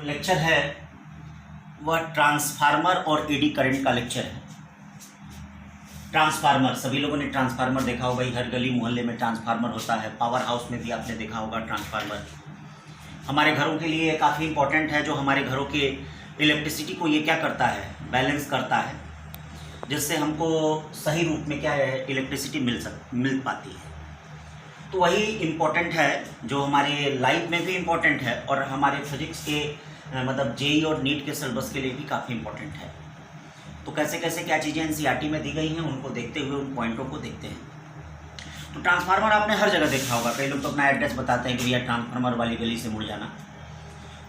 Lecture है वह transformer और एडी करंट का लेक्चर है। ट्रांसफार्मर, सभी लोगों ने ट्रांसफार्मर देखा होगा, हर गली मोहल्ले में ट्रांसफार्मर होता है। पावर हाउस में भी आपने देखा होगा ट्रांसफार्मर। हमारे घरों के लिए काफ़ी इंपॉर्टेंट है। जो हमारे घरों के इलेक्ट्रिसिटी को ये क्या करता है, बैलेंस करता है, जिससे हमको सही रूप में क्या है इलेक्ट्रिसिटी मिल पाती है। तो वही इम्पोर्टेंट है जो हमारे लाइफ में भी इम्पोर्टेंट है और हमारे फिजिक्स के मतलब जेई और नीट के सिलेबस के लिए भी काफ़ी इम्पोर्टेंट है। तो कैसे कैसे क्या चीज़ें एनसीईआरटी में दी गई हैं उनको देखते हुए उन पॉइंटों को देखते हैं। तो ट्रांसफार्मर आपने हर जगह देखा होगा। कई लोग तो अपना एड्रेस बताते हैं कि भैया ट्रांसफार्मर वाली गली से मुड़ जाना।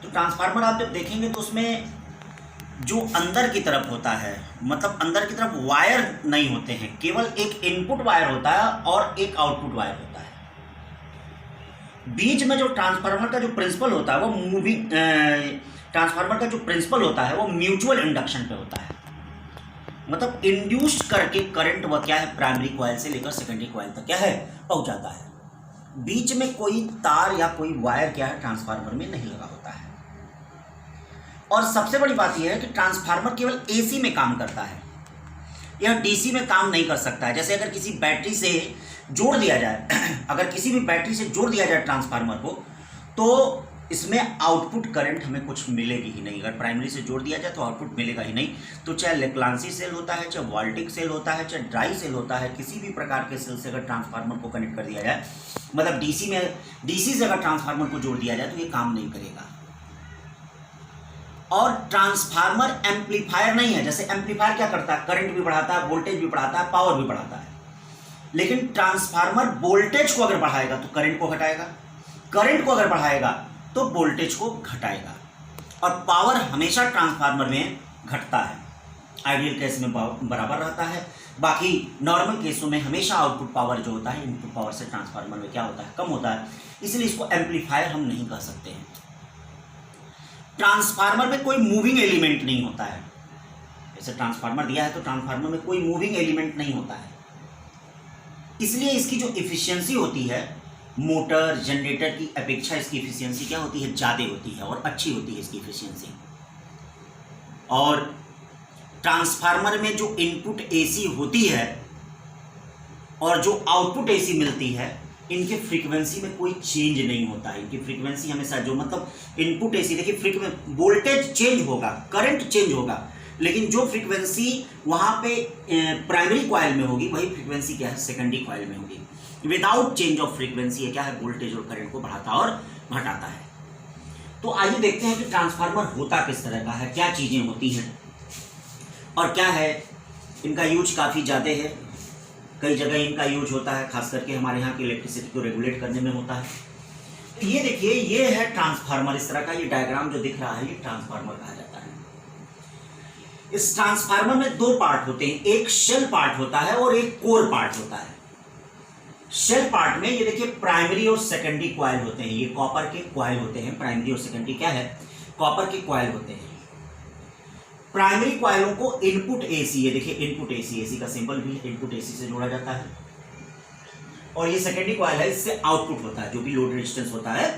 तो ट्रांसफार्मर आप जब देखेंगे तो उसमें जो अंदर की तरफ होता है, मतलब अंदर की तरफ वायर नहीं होते हैं, केवल एक इनपुट वायर होता है और एक आउटपुट वायर होता है। बीच में जो ट्रांसफार्मर का जो प्रिंसिपल होता है वो मूविंग ट्रांसफार्मर का जो प्रिंसिपल होता है वो म्यूचुअल इंडक्शन पे होता है। मतलब इंड्यूस्ड करके करंट वह क्या है प्राइमरी कॉइल से लेकर सेकेंडरी कॉइल तक क्या है पहुंच जाता है। बीच में कोई तार या कोई वायर क्या है ट्रांसफार्मर में नहीं लगा होता है। और सबसे बड़ी बात यह है कि ट्रांसफार्मर केवल एसी में काम करता है, यह डीसी में काम नहीं कर सकता है। जैसे अगर किसी बैटरी से जोड़ दिया जाए अगर किसी भी बैटरी से जोड़ दिया जाए ट्रांसफार्मर को, तो इसमें आउटपुट करंट हमें कुछ मिलेगी ही नहीं। अगर प्राइमरी से जोड़ दिया जाए तो आउटपुट मिलेगा ही नहीं। तो चाहे लेक्लांसी सेल होता है, चाहे वोल्टिक सेल होता है, चाहे ड्राई सेल होता है, किसी भी प्रकार के सेल से अगर ट्रांसफार्मर को कनेक्ट कर दिया जाए, मतलब डीसी से अगर ट्रांसफार्मर को जोड़ दिया जाए तो ये काम नहीं करेगा। और ट्रांसफार्मर एम्पलीफायर नहीं है। जैसे एम्पलीफायर क्या करता है, करंट भी बढ़ाता है, वोल्टेज भी बढ़ाता है, पावर भी बढ़ाता है। लेकिन ट्रांसफार्मर वोल्टेज को अगर बढ़ाएगा तो करंट को घटाएगा, करंट को अगर बढ़ाएगा तो वोल्टेज को घटाएगा। और पावर हमेशा ट्रांसफार्मर में घटता है। आइडियल केस में बराबर रहता है, बाकी नॉर्मल केसों में हमेशा आउटपुट पावर जो होता है इनपुट पावर से ट्रांसफार्मर में क्या होता है कम होता है। इसलिए इसको एम्पलीफायर हम नहीं कह सकते हैं। ट्रांसफार्मर में कोई मूविंग एलिमेंट नहीं होता है। जैसे ट्रांसफार्मर दिया है तो ट्रांसफार्मर में कोई मूविंग एलिमेंट नहीं होता है। इसलिए इसकी जो इफिशियंसी होती है मोटर जनरेटर की अपेक्षा इसकी इफिशियंसी क्या होती है, ज़्यादा होती है और अच्छी होती है इसकी इफिशियंसी। और ट्रांसफार्मर में जो इनपुट एसी होती है और जो आउटपुट एसी मिलती है, इनके फ्रीक्वेंसी में कोई चेंज नहीं होता है। इनकी फ्रीक्वेंसी हमेशा जो मतलब इनपुट एसी, देखिए वोल्टेज चेंज होगा, करंट चेंज होगा, लेकिन जो फ्रीक्वेंसी वहाँ पे प्राइमरी कॉइल में होगी वही फ्रीक्वेंसी क्या है सेकेंडरी कॉइल में होगी। विदाउट चेंज ऑफ फ्रीक्वेंसी ये क्या है वोल्टेज और करंट को बढ़ाता और घटाता है। तो आइए देखते हैं कि ट्रांसफार्मर होता किस तरह का है, क्या चीज़ें होती हैं और क्या है। इनका यूज काफ़ी ज़्यादा है, कई जगह इनका यूज होता है, खास करके हमारे यहाँ की इलेक्ट्रिसिटी को रेगुलेट करने में होता है। तो ये देखिए, ये है ट्रांसफार्मर। इस तरह का ये डायग्राम जो दिख रहा है ये ट्रांसफार्मर कहा जाता है। इस ट्रांसफार्मर में दो पार्ट होते हैं, एक शेल पार्ट होता है और एक कोर पार्ट होता है। शेल पार्ट में ये देखिए प्राइमरी और सेकेंडरी कॉइल होते हैं। ये कॉपर के कॉइल होते हैं। प्राइमरी और सेकेंडरी क्या है, कॉपर के कॉइल होते हैं। प्राइमरी कॉइलों को इनपुट एसी, ये देखिए इनपुट एसी, एसी का सिंबल भी इनपुट एसी से जोड़ा जाता है। और ये सेकेंडरी कॉइल है, इससे आउटपुट होता है, जो भी लोड रेजिस्टेंस होता है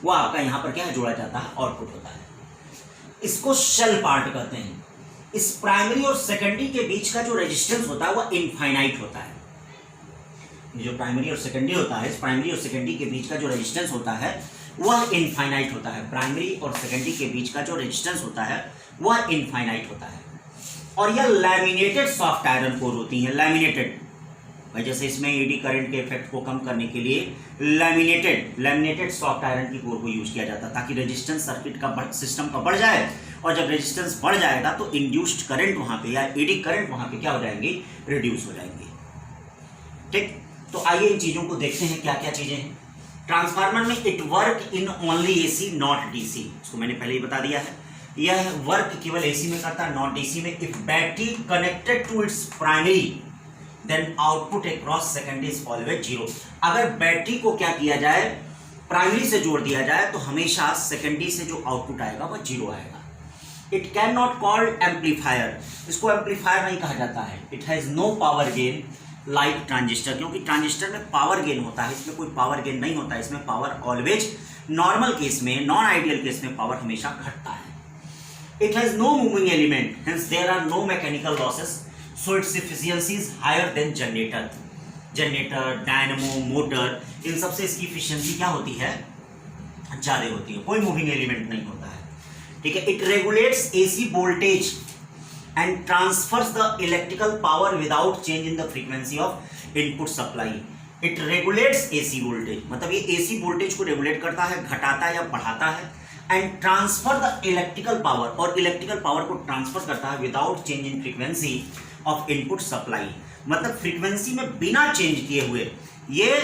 वो आपका यहाँ पर क्या है जोड़ा जाता है, आउटपुट होता है। इसको शेल पार्ट कहते हैं। इस प्राइमरी और सेकेंडरी के बीच का जो रेजिस्टेंस होता है वह इनफाइनाइट होता है। जो प्राइमरी और सेकेंडरी होता है, इस प्राइमरी और सेकेंडरी के बीच का जो रेजिस्टेंस होता है वह इनफाइनाइट होता है। प्राइमरी और सेकेंडरी के बीच का जो रेजिस्टेंस होता है वह इनफाइनाइट होता है। और यह लैमिनेटेड सॉफ्ट आयरन कोर होती है। लैमिनेटेड भाई, जैसे इसमें एडी करंट के इफेक्ट को कम करने के लिए लैमिनेटेड सॉफ्ट आयरन की कोर को यूज किया जाता है, ताकि रेजिस्टेंस सर्किट का सिस्टम का बढ़ जाए। और जब रेजिस्टेंस बढ़ जाएगा तो इंड्यूस्ड करंट वहां पे या एडी करंट वहां पे क्या हो जाएंगे, रिड्यूस हो जाएंगे। ठीक, तो आइए इन चीजों को देखते हैं क्या क्या चीजें हैं। ट्रांसफार्मर में it work in only AC not DC, इसको मैंने पहले ही बता दिया है। यह वर्क केवल एसी में करता है, नॉट डीसी में। If battery connected to its primary then output across secondary is always zero. अगर बैटरी को क्या किया जाए, प्राइमरी से जोड़ दिया जाए तो हमेशा सेकेंडरी से जो आउटपुट आएगा वह जीरो आएगा। It can not called amplifier, इसको एम्पलीफायर नहीं कहा जाता है। It has no power gain like transistor, क्योंकि ट्रांजिस्टर में पावर गेन होता है, इसमें कोई पावर गेन नहीं होता है। इसमें पावर ऑलवेज नॉर्मल केस में, नॉन आइडियल केस में पावर हमेशा घटता है। It has no moving element, hence there are no mechanical losses, so its efficiency is higher than generator. Generator, dynamo, motor, इन सबसे इसकी एफिशिएंसी क्या होती है, ज्यादा होती है। कोई मूविंग एलिमेंट नहीं होता है, ठीक है। It regulates AC voltage and transverse the electrical power without change in the frequency of input supply. It regulates AC voltage, मतलब ये एसी वोल्टेज को रेगुलेट करता है, घटाता है या बढ़ाता है। And transfer the electrical power, और इलेक्ट्रिकल पावर को ट्रांसफर करता है without change in frequency of input supply, मतलब फ्रीक्वेंसी में बिना चेंज किए हुए ये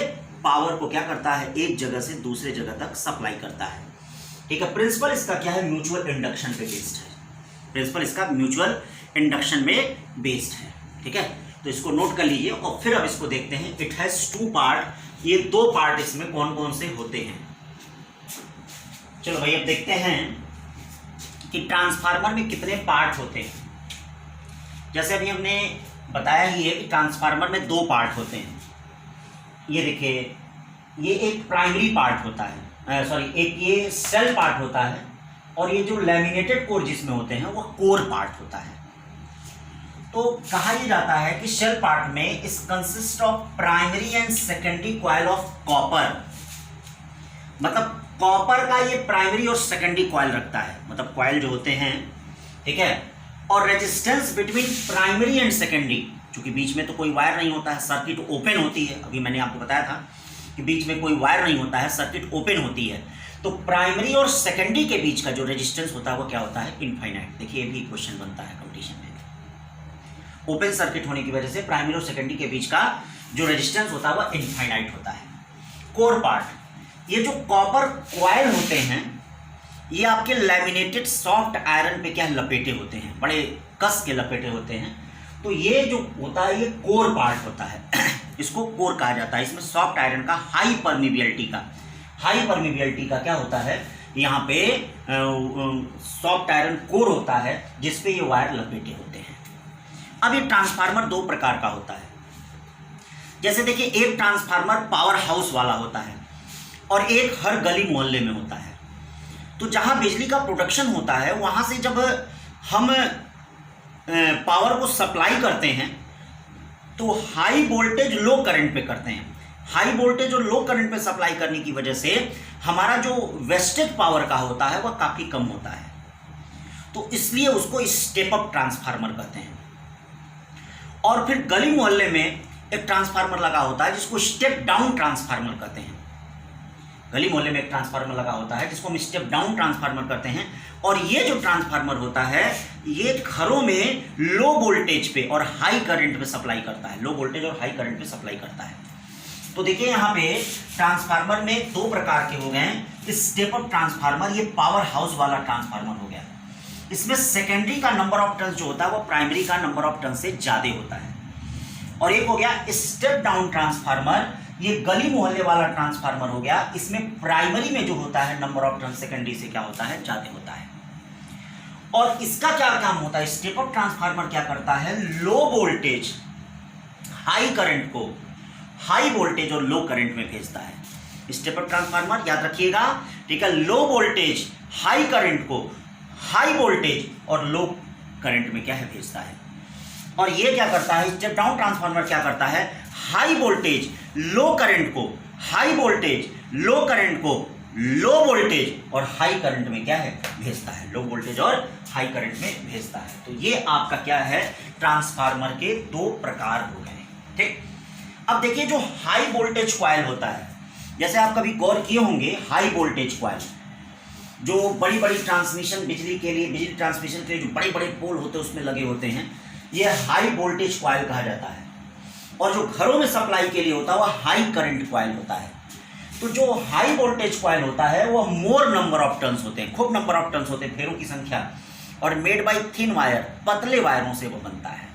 पावर को क्या करता है, एक जगह से दूसरे जगह तक सप्लाई करता है, ठीक है। प्रिंसिपल इसका क्या है, म्यूचुअल इंडक्शन पे बेस्ड है। प्रिंसिपल इसका म्यूचुअल इंडक्शन में बेस्ड है, ठीक है। तो इसको नोट कर लीजिए और फिर अब इसको देखते हैं। इट हैज टू पार्ट, ये दो पार्ट इसमें कौन कौन से होते हैं। चलो भाई अब देखते हैं कि ट्रांसफार्मर में कितने पार्ट होते हैं। जैसे अभी हमने बताया ही है कि ट्रांसफार्मर में दो पार्ट होते हैं। ये देखिए, ये एक प्राइमरी पार्ट होता है, सॉरी एक ये सेल पार्ट होता है, और ये जो लैमिनेटेड कोर जिसमें होते हैं वो कोर पार्ट होता है। तो कहा यह जाता है कि शेल पार्ट में इस consist of primary and secondary coil of copper, मतलब कॉपर का ये प्राइमरी और सेकेंडरी कॉइल रखता है, मतलब कॉइल जो होते हैं, ठीक है। और resistance between primary and secondary, क्योंकि बीच में तो कोई वायर नहीं होता है, सर्किट ओपन होती है। अभी मैंने आपको बताया था कि बीच में कोई वायर नहीं होता है, सर्किट ओपन होती है। तो प्राइमरी और सेकेंडरी के बीच का जो रेजिस्टेंस होता है वो क्या होता है, इनफाइनाइट। देखिए ये भी क्वेश्चन बनता है कंपटीशन में। ओपन सर्किट होने की वजह से प्राइमरी और सेकेंडरी के बीच का जो रेजिस्टेंस होता है वह इनफाइनाइट होता है। कोर पार्ट, ये जो कॉपर कॉइल होते हैं ये आपके लैमिनेटेड सॉफ्ट आयरन पे क्या लपेटे होते हैं, बड़े कस के लपेटे होते हैं। तो ये जो होता है ये कोर पार्ट होता है इसको कोर कहा जाता है। इसमें सॉफ्ट आयरन का हाई परमिबिलिटी का क्या होता है, यहाँ पे सॉफ्ट आयरन कोर होता है जिसपे ये वायर लपेटे होते हैं। अब ये ट्रांसफार्मर दो प्रकार का होता है। जैसे देखिए, एक ट्रांसफार्मर पावर हाउस वाला होता है और एक हर गली मोहल्ले में होता है। तो जहां बिजली का प्रोडक्शन होता है वहां से जब हम पावर को सप्लाई करते हैं तो हाई वोल्टेज लो करंट पे करते हैं। हाई वोल्टेज और लो करंट पे सप्लाई करने की वजह से हमारा जो वेस्टेज पावर का होता है वह काफी कम होता है, तो इसलिए उसको स्टेप अप ट्रांसफार्मर कहते हैं। और फिर गली मोहल्ले में एक ट्रांसफार्मर लगा होता है जिसको स्टेप डाउन ट्रांसफार्मर कहते हैं। गली मोहल्ले में एक ट्रांसफार्मर लगा होता है जिसको हम स्टेप डाउन ट्रांसफार्मर कहते हैं। और ये जो ट्रांसफार्मर होता है ये घरों में लो वोल्टेज पे और हाई करंट पे सप्लाई करता है, लो वोल्टेज और हाई करंट पे सप्लाई करता है। तो देखिए यहाँ पे ट्रांसफार्मर में दो प्रकार के हो गए। स्टेप अप ट्रांसफार्मर ये पावर हाउस वाला ट्रांसफार्मर हो गया। इसमें सेकेंडरी का नंबर ऑफ टर्न्स जो होता है वो प्राइमरी का नंबर ऑफ टर्न्स से ज्यादा होता है। और एक हो गया स्टेप डाउन ट्रांसफार्मर, ये गली मोहल्ले वाला ट्रांसफार्मर हो गया। इसमें प्राइमरी में जो होता है नंबर ऑफ टर्न्स सेकेंडरी से क्या होता है, ज्यादा होता है। और इसका क्या काम होता है, स्टेप अप ट्रांसफार्मर क्या करता है, लो वोल्टेज हाई करंट को हाई वोल्टेज और लो करंट में भेजता है। स्टेप अप ट्रांसफार्मर याद रखिएगा, ठीक है, लो वोल्टेज हाई करंट को हाई वोल्टेज और लो करंट में क्या है, भेजता है। और ये क्या करता है, स्टेप डाउन ट्रांसफार्मर क्या करता है, हाई वोल्टेज लो करंट को हाई वोल्टेज लो करंट को लो वोल्टेज और हाई करंट में क्या है, भेजता है। लो वोल्टेज और हाई करंट में भेजता है। तो ये आपका क्या है, ट्रांसफार्मर के दो प्रकार हो गए, ठीक। अब देखिए जो हाई वोल्टेज कॉइल होता है, जैसे आप कभी गौर किए होंगे, हाई वोल्टेज कॉइल जो बड़ी बड़ी ट्रांसमिशन बिजली ट्रांसमिशन के लिए जो बड़े बड़े पोल होते हैं उसमें लगे होते हैं, ये हाई वोल्टेज कॉइल कहा जाता है। और जो घरों में सप्लाई के लिए होता है वह हाई करंट कॉइल होता है। तो जो हाई वोल्टेज कॉइल होता है वह मोर नंबर ऑफ टर्न्स होते हैं, खूब नंबर ऑफ टर्न्स होते हैं, फेरों की संख्या, और मेड बाय थिन वायर, पतले वायरों से वो बनता है।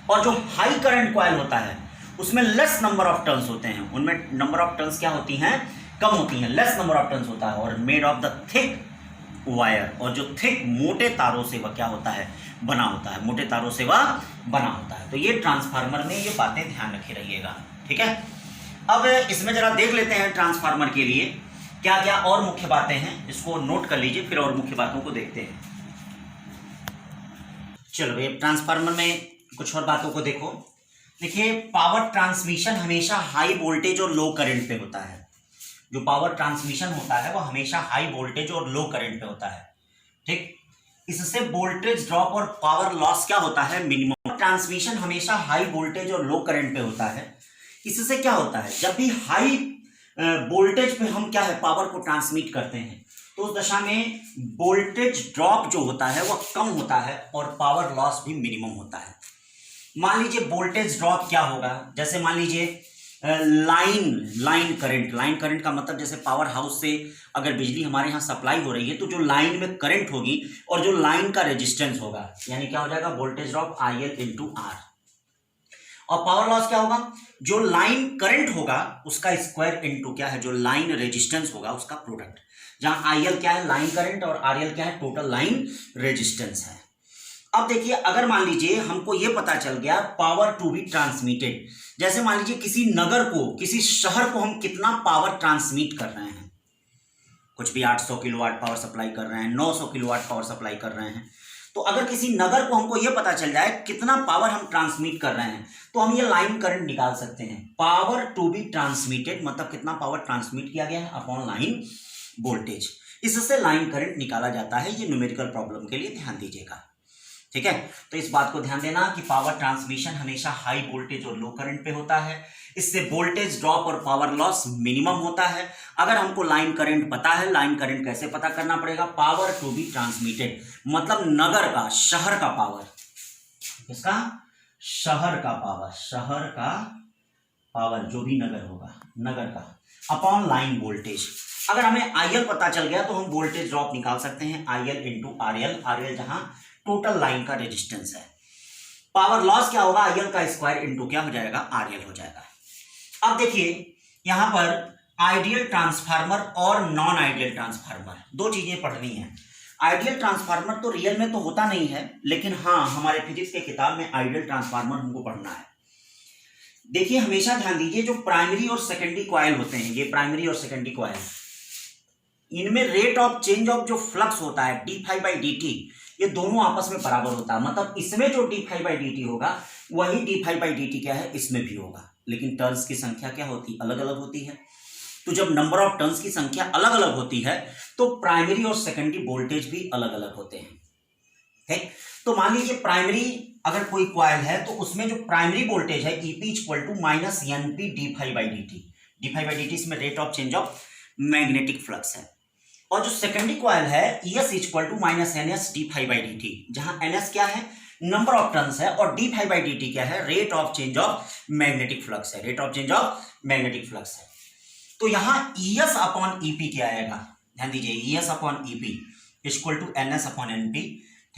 और जो हाई करंट कॉइल होता है उसमें लेस नंबर ऑफ टर्न्स होते हैं, उनमें नंबर ऑफ टर्न्स क्या होती हैं, कम होती हैं, लेस नंबर ऑफ टर्न्स होता है। और made of the thick wire, और जो थिक मोटे तारों से वह क्या होता है, बना होता है, मोटे तारों से वह बना होता है। तो ये ट्रांसफार्मर में ये बातें ध्यान रखे रहिएगा, ठीक है। अब इसमें जरा देख लेते हैं ट्रांसफार्मर के लिए क्या क्या और मुख्य बातें हैं इसको नोट कर लीजिए, फिर और मुख्य बातों को देखते हैं। चलो ये ट्रांसफार्मर में कुछ और बातों को देखो। देखिए पावर ट्रांसमिशन हमेशा हाई वोल्टेज और लो करंट पे होता है। जो पावर ट्रांसमिशन होता है वो हमेशा हाई वोल्टेज और लो करंट पे होता है, ठीक। इससे वोल्टेज ड्रॉप और पावर लॉस क्या होता है, मिनिमम। ट्रांसमिशन हमेशा हाई वोल्टेज और लो करंट पे होता है। इससे क्या होता है, जब भी हाई वोल्टेज पे हम क्या है पावर को ट्रांसमिट करते हैं तो उस दशा में वोल्टेज ड्रॉप जो होता है वह कम होता है और पावर लॉस भी मिनिमम होता है। मान लीजिए वोल्टेज ड्रॉप क्या होगा, जैसे मान लीजिए लाइन करंट का मतलब जैसे पावर हाउस से अगर बिजली हमारे यहाँ सप्लाई हो रही है तो जो लाइन में करंट होगी और जो लाइन का रेजिस्टेंस होगा, यानी क्या हो जाएगा voltage drop IL into R. और पावर लॉस क्या होगा, जो लाइन करंट होगा उसका स्क्वायर इंटू क्या है जो लाइन रेजिस्टेंस होगा उसका प्रोडक्ट। जहां IL क्या है लाइन करंट और RL क्या है टोटल लाइन रेजिस्टेंस है। अब देखिए अगर मान लीजिए हमको यह पता चल गया पावर टू बी ट्रांसमिटेड, जैसे मान लीजिए किसी नगर को किसी शहर को हम कितना पावर ट्रांसमिट कर रहे हैं, कुछ भी 800 किलोवाट पावर सप्लाई कर रहे हैं, 900 किलोवाट पावर सप्लाई कर रहे हैं, तो अगर किसी नगर को हमको यह पता चल जाए कितना पावर हम ट्रांसमिट कर रहे हैं तो हम ये लाइन करंट निकाल सकते हैं। पावर टू बी ट्रांसमिटेड मतलब कितना पावर ट्रांसमिट किया गया है अपॉन लाइन वोल्टेज, इससे लाइन करंट निकाला जाता है। ये न्यूमेरिकल प्रॉब्लम के लिए ध्यान दीजिएगा, ठीक है। तो इस बात को ध्यान देना कि पावर ट्रांसमिशन हमेशा हाई वोल्टेज और लो करंट पे होता है, इससे वोल्टेज ड्रॉप और पावर लॉस मिनिमम होता है। अगर हमको लाइन करंट पता है, लाइन करंट कैसे पता करना पड़ेगा, पावर टू बी ट्रांसमिटेड मतलब नगर का शहर का पावर, किसका शहर का पावर जो भी नगर होगा नगर का अपॉन लाइन वोल्टेज। अगर हमें IL पता चल गया तो हम वोल्टेज ड्रॉप निकाल सकते हैं IL इंटू RL जहां टोटल लाइन का रेजिस्टेंस है। पावर लॉस क्या होगा, IL का स्क्वायर इंटू क्या हो जाएगा RL हो जाएगा। अब देखिए यहां पर आइडियल ट्रांसफार्मर और नॉन आइडियल ट्रांसफार्मर दो चीजें पढ़नी है। आइडियल ट्रांसफार्मर तो रियल में तो होता नहीं है, लेकिन हाँ हमारे फिजिक्स के किताब में आइडियल ट्रांसफार्मर हमको पढ़ना है। देखिए हमेशा ध्यान दीजिए जो प्राइमरी और सेकेंडरी कॉइल होते हैं, ये प्राइमरी और सेकेंडरी कॉइल, इनमें रेट ऑफ चेंज ऑफ जो फ्लक्स होता है d∅dt ये दोनों आपस में बराबर होता है। मतलब इसमें जो d∅dt होगा वही d∅dt क्या है इसमें भी होगा, लेकिन टर्न्स की संख्या क्या होती अलग अलग होती है। तो जब नंबर ऑफ टर्न्स की संख्या अलग अलग होती है तो प्राइमरी और सेकेंडरी वोल्टेज भी अलग अलग होते हैं, ठीक। तो मान लीजिए प्राइमरी अगर कोई कॉइल है तो उसमें जो प्राइमरी वोल्टेज है EP equal to minus NP d∅dt इसमें rate of change of magnetic flux है। और जो सेकेंडरी कॉइल है ES equal to minus NS d∅dt, जहां NS क्या है नंबर ऑफ टर्न्स है और d∅dt क्या है rate of change of magnetic flux है, rate of change of magnetic flux है। तो यहां ES अपॉन EP क्या आएगा, ध्यान दीजिए ES upon EP equal to NS upon NP,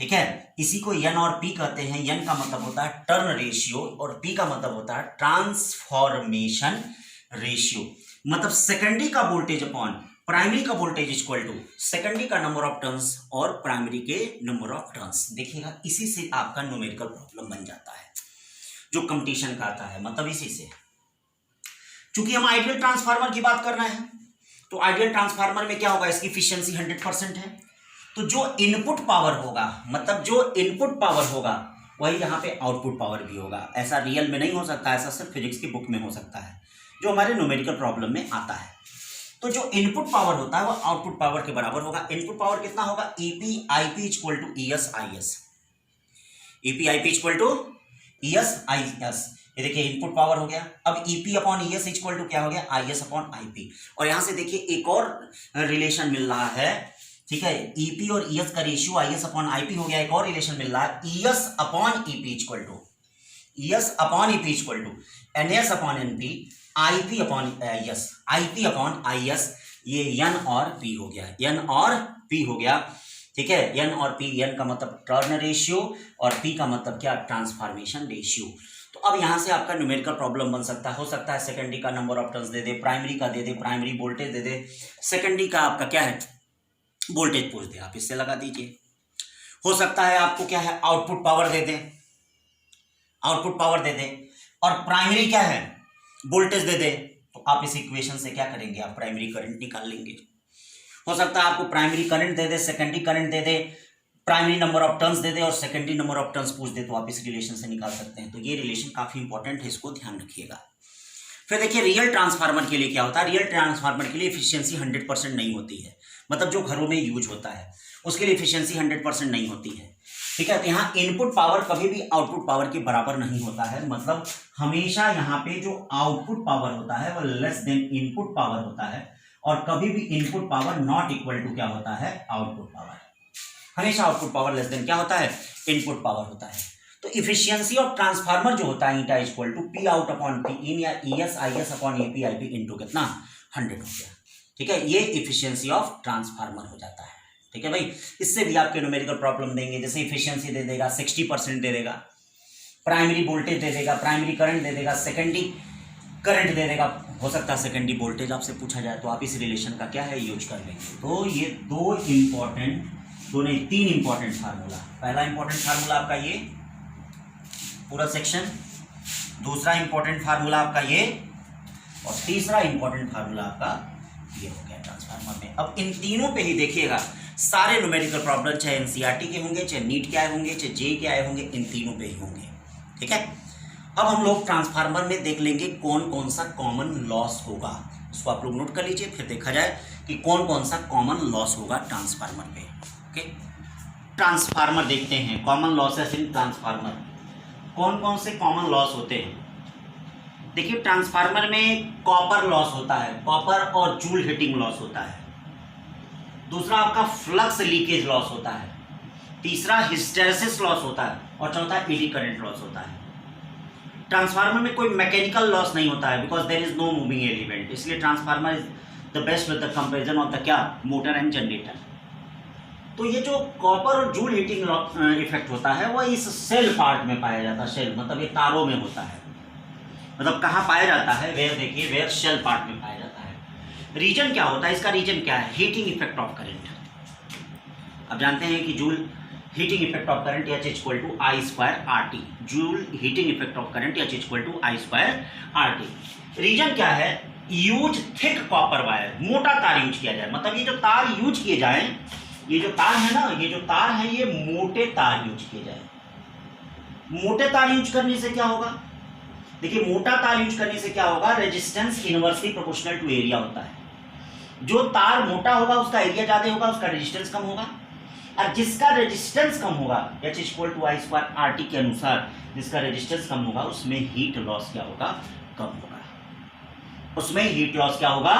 ठीक है। इसी को N और P कहते हैं। N का मतलब होता है टर्न रेशियो और P का मतलब होता है ट्रांसफॉर्मेशन रेशियो। मतलब सेकेंडरी का वोल्टेज अपॉन प्राइमरी का वोल्टेज इक्वल टू सेकेंडरी का नंबर ऑफ टर्न्स और प्राइमरी के नंबर ऑफ टर्न्स। देखिएगा इसी से आपका न्यूमेरिकल प्रॉब्लम बन जाता है जो कंपटीशन का आता है, मतलब इसी से। चूंकि हम आइडियल ट्रांसफार्मर की बात कर रहे हैं तो आइडियल ट्रांसफार्मर में क्या होगा, इसकी एफिशिएंसी 100% है। तो जो इनपुट पावर होगा मतलब जो इनपुट पावर होगा वही यहाँ पे आउटपुट पावर भी होगा। ऐसा रियल में नहीं हो सकता, ऐसा सिर्फ फिजिक्स की बुक में हो सकता है जो हमारे न्यूमेरिकल प्रॉब्लम में आता है। तो जो इनपुट पावर होता है वो आउटपुट पावर के बराबर होगा। इनपुट पावर कितना होगा, EP IP equal to ES IS, EP IP equal to ES IS। ये देखिए इनपुट पावर हो गया। अब EP upon ES equal to क्या हो गया, IS अपॉन IP। और यहां से देखिए एक और रिलेशन मिल रहा है, ठीक है। EP और ES का रेशियो IS अपॉन IP हो गया। एक और रिलेशन मिल रहा है ES upon EP equal to NS upon NP IP upon IS, IP upon IS। ये N और P हो गया, N और P हो गया, ठीक है। N और P, N का मतलब टर्न रेशियो और P का मतलब क्या, ट्रांसफॉर्मेशन रेशियो। तो अब यहां से आपका न्यूमेरिकल प्रॉब्लम बन सकता है। हो सकता है सेकेंडरी का नंबर ऑफ टर्न्स दे दे, प्राइमरी का दे दे, प्राइमरी वोल्टेज दे दे, सेकेंडरी का आपका क्या है वोल्टेज पूछ दे, आप इससे लगा दीजिए। हो सकता है आपको क्या है आउटपुट पावर दे दे, और प्राइमरी क्या है वोल्टेज दे दे, तो आप इस इक्वेशन से क्या करेंगे, आप प्राइमरी करंट निकाल लेंगे। हो सकता है आपको प्राइमरी करंट दे दे, सेकेंडरी करंट दे दे, प्राइमरी नंबर ऑफ टर्न्स दे दे और सेकेंडरी नंबर ऑफ टर्न्स पूछ दे, तो आप इस रिलेशन से निकाल सकते हैं। तो ये रिलेशन काफी इंपॉर्टेंट है, इसको ध्यान रखिएगा। फिर देखिए रियल ट्रांसफार्मर के लिए क्या होता है। रियल ट्रांसफार्मर के लिए एफिशिएंसी 100% नहीं होती है, मतलब जो घरों में यूज होता है उसके लिए एफिशिएंसी 100% नहीं होती है, ठीक है। तो यहाँ इनपुट पावर कभी भी आउटपुट पावर के बराबर नहीं होता है, मतलब हमेशा यहाँ पे जो आउटपुट पावर होता है वो लेस देन इनपुट पावर होता है, और कभी भी input power not equal to क्या होता है, आउटपुट पावर। हमेशा आउटपुट पावर लेस देन क्या होता है, इनपुट पावर होता है। तो इफिशियंसी ऑफ ट्रांसफार्मर जो होता है eta equal to P out upon P in या ES IS upon EP IP into कितना 100 हो गया, ठीक है। ये इफिशियंसी ऑफ ट्रांसफार्मर हो जाता है, ठीक है भाई। इससे भी आपके न्यूमेरिकल प्रॉब्लम देंगे, जैसे इफिशियंसी दे देगा 60% दे देगा, प्राइमरी वोल्टेज दे देगा, प्राइमरी करंट दे देगा, सेकेंडरी करंट दे देगा, हो सकता है सेकेंडरी वोल्टेज आपसे पूछा जाए, तो आप इस रिलेशन का क्या है यूज कर लेंगे। तो ये तीन इंपॉर्टेंट फार्मूला। पहला इंपॉर्टेंट फार्मूला आपका ये पूरा सेक्शन, दूसरा इंपॉर्टेंट फार्मूला आपका ये, और तीसरा इंपॉर्टेंट फार्मूला आपका ये हो गया ट्रांसफार्मर में। अब इन तीनों पे ही देखिएगा सारे न्यूमेरिकल प्रॉब्लम, चाहे एनसीईआरटी के होंगे, चाहे नीट के आए होंगे, चाहे जे के आए होंगे, इन तीनों पे ही होंगे, ठीक है। अब हम लोग ट्रांसफार्मर में देख लेंगे कौन कौन सा कॉमन लॉस होगा, उसको आप लोग नोट कर लीजिए, फिर देखा जाए कि कौन कौन सा कॉमन लॉस होगा ट्रांसफार्मर पे। ओके, ट्रांसफार्मर देखते हैं, कॉमन लॉसेस इन ट्रांसफार्मर। कौन कौन से कॉमन लॉस होते हैं? देखिए ट्रांसफार्मर में कॉपर लॉस होता है, कॉपर और जूल हीटिंग लॉस होता है। दूसरा आपका फ्लक्स लीकेज लॉस होता है। तीसरा हिस्टेरेसिस लॉस होता है, और चौथा एडी करंट लॉस होता है। ट्रांसफार्मर में कोई मैकेनिकल लॉस नहीं होता है, because there is no moving element, इसलिए transformer is the best with the comparison of the क्या, मोटर एंड जनरेटर। तो ये जो कॉपर और जूल हीटिंग इफेक्ट होता है वो इस सेल पार्ट में पाया जाता है। सेल मतलब ये तारों में होता है, मतलब कहाँ पाया जाता है, वेयर, देखिए वेयर, सेल पार्ट में पाया जाता है। रीजन क्या होता है इसका? रीजन क्या है? Heating effect of current. अब जानते हैं कि Joule heating effect of current H equal to I square RT। Joule heating effect of current H equal to I square RT। Reason क्या है? यूज थिक कॉपर वायर, मोटा तार use किया जाए, मतलब ये जो तार यूज किए जाए, ये जो तार है ना, ये जो तार है ये मोटे तार यूज किए जाए। मोटे तार यूज करने से क्या होगा? देखिए मोटा तार यूज करने से क्या होगा, resistance inversely proportional to area होता है। जो तार मोटा होगा उसका एरिया ज्यादा होगा, उसका रेजिस्टेंस कम होगा, और जिसका रेजिस्टेंस कम होगा H equal to I square RT के अनुसार, जिसका रेजिस्टेंस कम होगा उसमें हीट लॉस क्या होगा, कम होगा। उसमें हीट लॉस क्या होगा,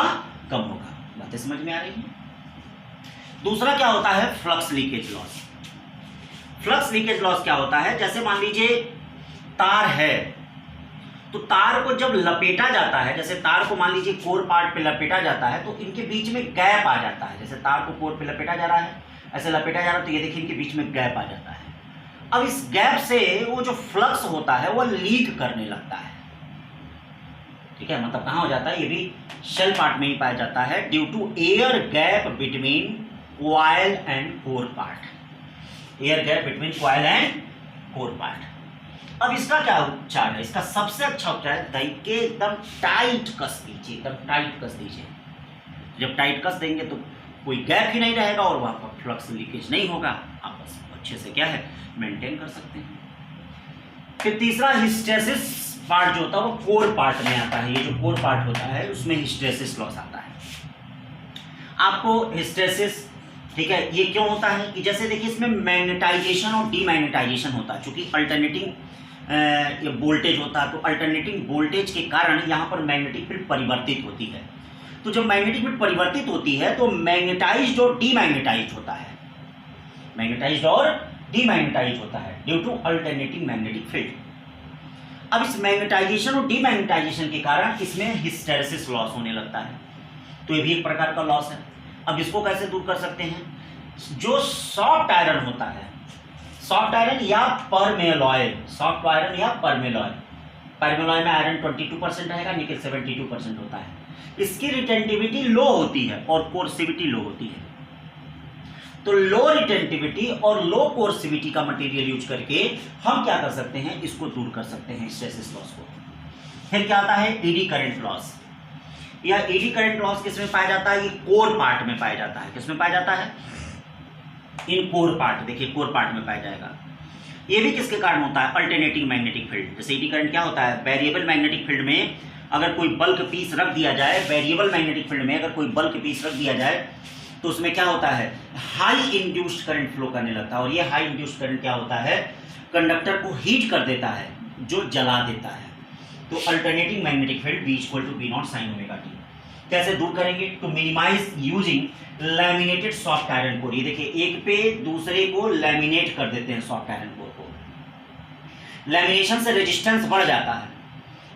कम होगा। बातें समझ में आ रही है? दूसरा क्या होता है? Flux leakage loss. Flux leakage loss क्या होता है? जैसे मान लीजिए तार है, तो तार को जब लपेटा जाता है, जैसे तार को मान लीजिए कोर पार्ट पे लपेटा जाता है, तो इनके बीच में गैप आ जाता है। जैसे तार को कोर पे लपेटा जा रहा है, ऐसे लपेटा जा रहा है, तो ये देखिए इनके बीच में गैप आ जाता है। अब इस गैप से वो जो फ्लक्स होता है वो लीक करने लगता है, ठीक है। मतलब कहाँ हो जाता है? ये भी शेल पार्ट में ही पाया जाता है, due to air gap between coil and core part. Air gap between coil and core part. अब इसका क्या उपचार है? इसका सबसे अच्छा उपचार है दही के एकदम टाइट कस दीजिए, एकदम टाइट कस दीजिए। जब टाइट कस देंगे तो कोई गैप ही नहीं रहेगा और वहां पर फ्लक्स लीकेज नहीं होगा। आप बस अच्छे से क्या है, मेंटेन कर सकते हैं। फिर तीसरा हिस्टेरेसिस पार्ट जो होता है वो कोर पार्ट में आता है। ये जो कोर पार्ट होता है उसमें हिस्टेरेसिस लॉस आता है। आपको हिस्टेरेसिस, ठीक है, ये क्यों होता है कि जैसे देखिए इसमें मैग्नेटाइजेशन और डीमैग्नेटाइजेशन होता है। चूंकि अल्टरनेटिंग वोल्टेज होता है, तो अल्टरनेटिंग वोल्टेज के कारण यहाँ पर मैग्नेटिक फील्ड परिवर्तित होती है। तो जब मैग्नेटिक फील्ड परिवर्तित होती है तो मैग्नेटाइज्ड और डीमैग्नेटाइज्ड होता है, मैग्नेटाइज्ड और डीमैग्नेटाइज्ड होता है due to alternating magnetic field. अब इस मैग्नेटाइजेशन और डीमैग्नेटाइजेशन के कारण इसमें हिस्टेरेसिस लॉस होने लगता है, तो ये भी एक प्रकार का लॉस है। अब इसको कैसे दूर कर सकते हैं? जो सॉफ्ट आयरन होता है, सॉफ्ट आयरन या परमेलॉय, सॉफ्ट आयरन या परमेलॉय, परमेलॉय में आयरन 22% रहेगा, निकेल 72% होता है। इसकी रिटेंटिविटी लो होती है और कोर्सिविटी लो होती है। तो लो रिटेंटिविटी और लो कोर्सिविटी का मटेरियल यूज करके हम क्या कर सकते हैं, इसको दूर कर सकते हैं, हिस्टेरेसिस लॉस को। फिर क्या आता है? Eddy current loss. यह एडी करंट लॉस किस में पाया जाता है? ये कोर पार्ट में पाया जाता है। किस में पाया जाता है? इन कोर पार्ट। देखिए कोर पार्ट में पाया जाएगा। ये भी किसके कारण होता है? Alternating magnetic field. जैसे एडी करंट क्या होता है? वेरिएबल मैग्नेटिक फील्ड में अगर कोई बल्क पीस रख दिया जाए, वेरिएबल मैग्नेटिक फील्ड में अगर कोई बल्क पीस रख दिया जाए तो उसमें क्या होता है? हाई इंड्यूस्ड करंट फ्लो करने लगता है। और ये हाई इंड्यूस्ड करंट क्या होता है? कंडक्टर को हीट कर देता है, जो जला देता है। तो alternating magnetic field B = B0 sin omega T. कैसे दूर करेंगे? To minimise using laminated soft iron core. ये देखिए एक पे दूसरे को लैमिनेट कर देते हैं सॉफ्ट आयरन कोर को। लैमिनेशन से रेजिस्टेंस बढ़ जाता है,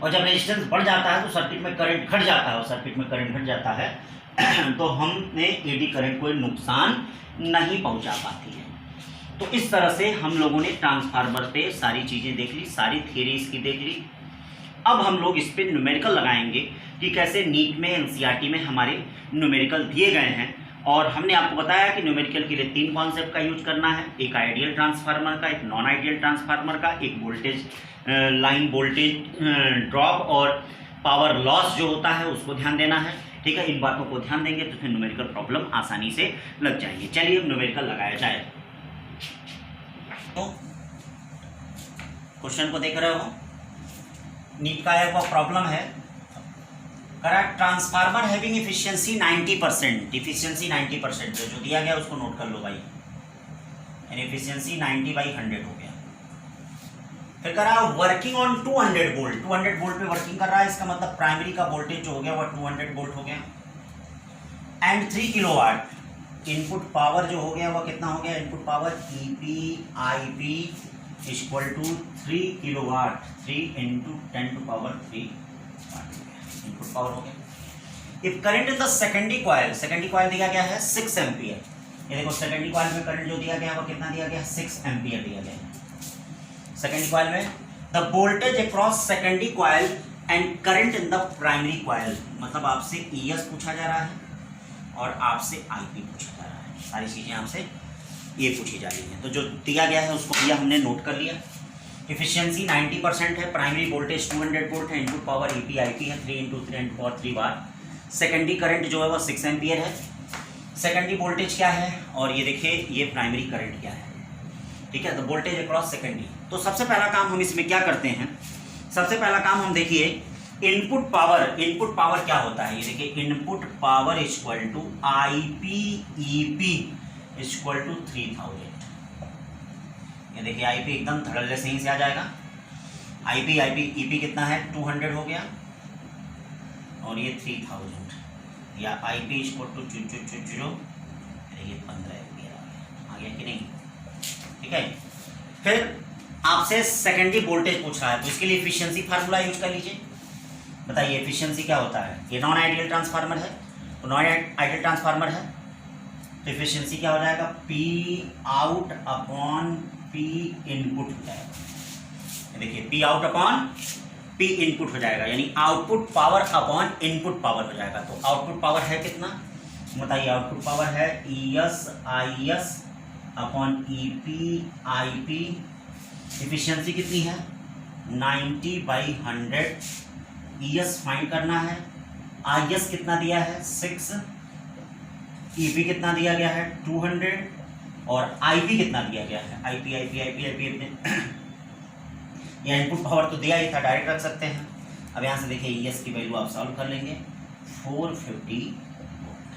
और जब रेजिस्टेंस बढ़ जाता है तो सर्किट में करंट घट जाता है, और सर्किट में करंट घट जाता है तो हमने एडी करंट को नुकसान नहीं पहुंचा पाती है। तो इस तरह से हम लोगों ने ट्रांसफार्मर पे सारी चीज़ें देख ली, सारी थियरी इसकी देख ली। अब हम लोग इस पे न्यूमेरिकल लगाएंगे कि कैसे नीट में एनसीईआरटी में हमारे न्यूमेरिकल दिए गए हैं। और हमने आपको बताया कि न्यूमेरिकल के लिए 3 कॉन्सेप्ट का यूज करना है, एक आइडियल ट्रांसफार्मर का, एक नॉन आइडियल ट्रांसफार्मर का, एक वोल्टेज लाइन वोल्टेज ड्रॉप और पावर लॉस जो होता है उसको ध्यान देना है। ठीक है, इन बातों को ध्यान देंगे तो फिर न्यूमेरिकल प्रॉब्लम आसानी से लग जाएंगे। चलिए अब न्यूमेरिकल लगाया जाए। तो क्वेश्चन को देख रहे हो, नीट का एक प्रॉब्लम है, correct transformer having efficiency 90%, efficiency 90% जो दिया गया उसको नोट कर लो भाई, यानी एफिशिएंसी 90/100 हो गया। फिर कर रहा है वर्किंग ऑन 200 वोल्ट, 200 वोल्ट पे वर्किंग कर रहा है, इसका मतलब प्राइमरी का वोल्टेज जो हो गया वह 200 वोल्ट हो गया। एंड 3 किलोवाट इनपुट पावर जो हो गया वह कितना हो गया? इनपुट पावर EPIP = 3 किलोवाट, 3 × 10⁻³ वाट इनपुट पावर हो गया। If current in the secondary coil, secondary coil दिया गया है 6 एम्पियर। ये देखो सेकेंडरी कॉइल में करंट जो दिया गया है वह कितना दिया गया है? 6 एम्पियर दिया गया है सेकेंडरी कॉइल में। The voltage across secondary coil and current in the primary coil, मतलब आपसे ES पूछा जा रहा है और आपसे IP पूछा जा रहा है, सारी चीज़ें आपसे ये पूछी जा रही हैं। तो जो दिया गया है उसको दिया हमने नोट कर लिया। एफिशिएंसी 90% है, प्राइमरी वोल्टेज 200 वोल्ट है, इनपुट पावर EPIP है 3 × 10⁻³ वाट। सेकेंडरी करंट जो है वह 6 एम्पियर है। सेकेंडरी वोल्टेज क्या है और ये देखिए ये प्राइमरी करंट क्या है। ठीक है, तो वोल्टेज अक्रॉस सेकेंडरी। तो सबसे पहला काम हम इसमें क्या करते हैं? सबसे पहला काम हम देखिए इनपुट पावर, इनपुट पावर क्या होता है? ये देखिए इनपुट पावर = IPEP = 3000। ये देखिए IP एकदम धड़ल्ले सही से आ जाएगा। IP कितना है? 200 हो गया और ये 3000, या IP = 0.00, ये 15 एम्पियर आ गया कि नहीं? ठीक है, फिर आपसे सेकेंडरी वोल्टेज पूछ रहा है तो इसके लिए एफिशिएंसी फार्मूला यूज कर लीजिए। बताइए एफिशिएंसी क्या होता है? ये नॉन आइडियल ट्रांसफार्मर है, तो नॉन आइडियल ट्रांसफार्मर है तो एफिशिएंसी क्या हो जाएगा? P इनपुट हो जाएगा। देखिए P इनपुट हो जाएगा, यानी output power upon input power हो जाएगा। तो आउटपुट पावर है कितना? बताइए आउटपुट पावर है ES/IS अपॉन EPIP। एफिशिएंसी कितनी है? 90/100। ES फाइंड करना है, IS कितना दिया है? 6, EP कितना दिया गया है? 200, और IP कितना दिया गया है? IP यह इनपुट पावर तो दिया ही था, डायरेक्ट रख सकते हैं। अब यहाँ से देखिए ES की वैल्यू आप सॉल्व कर लेंगे, 450 वोल्ट।